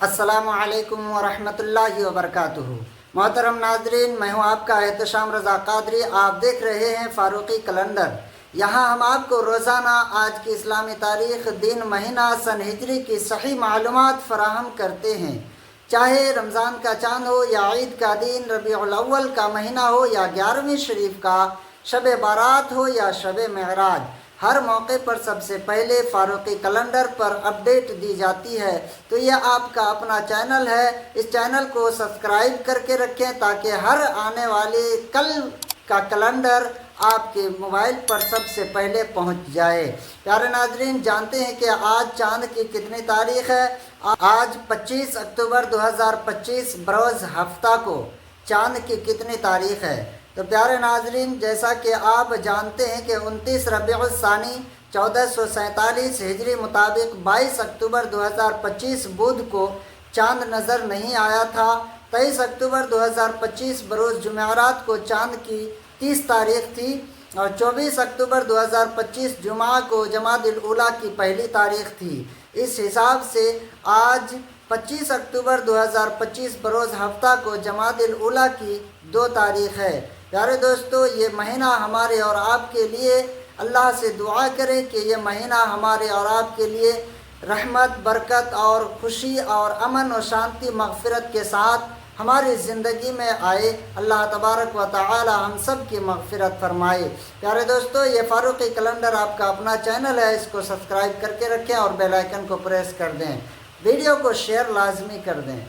السلام علیکم ورحمۃ اللہ وبرکاتہ۔ محترم ناظرین، میں ہوں آپ کا احتشام رضا قادری۔ آپ دیکھ رہے ہیں فاروقی کیلنڈر۔ یہاں ہم آپ کو روزانہ آج کی اسلامی تاریخ، دن، مہینہ، سن ہجری کی صحیح معلومات فراہم کرتے ہیں۔ چاہے رمضان کا چاند ہو یا عید کا دن، ربیع الاول کا مہینہ ہو یا 11ویں شریف کا، شب بارات ہو یا شب معراج، ہر موقع پر سب سے پہلے فاروقی کیلنڈر پر اپڈیٹ دی جاتی ہے۔ تو یہ آپ کا اپنا چینل ہے، اس چینل کو سبسکرائب کر کے رکھیں تاکہ ہر آنے والے کل کا کیلنڈر آپ کے موبائل پر سب سے پہلے پہنچ جائے۔ پیارے ناظرین، جانتے ہیں کہ آج چاند کی کتنی تاریخ ہے؟ آج 25 اکتوبر 2025 بروز ہفتہ کو چاند کی کتنی تاریخ ہے؟ تو پیارے ناظرین، جیسا کہ آپ جانتے ہیں کہ 29 ربیع الثانی 1447 ہجری مطابق 22 اکتوبر 2025 بدھ کو چاند نظر نہیں آیا تھا۔ 23 اکتوبر 2025 بروز جمعرات کو چاند کی 30 تاریخ تھی، اور 24 اکتوبر 2025 جمعہ کو جمادی الاولیٰ کی پہلی تاریخ تھی۔ اس حساب سے آج 25 اکتوبر 2025 بروز ہفتہ کو جمادی الاولیٰ کی 2 تاریخ ہے۔ پیارے دوستو، یہ مہینہ ہمارے اور آپ کے لیے، اللہ سے دعا کریں کہ یہ مہینہ ہمارے اور آپ کے لیے رحمت، برکت اور خوشی اور امن و شانتی، مغفرت کے ساتھ ہماری زندگی میں آئے۔ اللہ تبارک و تعالی ہم سب کی مغفرت فرمائے۔ پیارے دوستو، یہ فاروقی کیلنڈر آپ کا اپنا چینل ہے، اس کو سبسکرائب کر کے رکھیں اور بیل آئیکن کو پریس کر دیں۔ ویڈیو کو شیئر لازمی کر دیں۔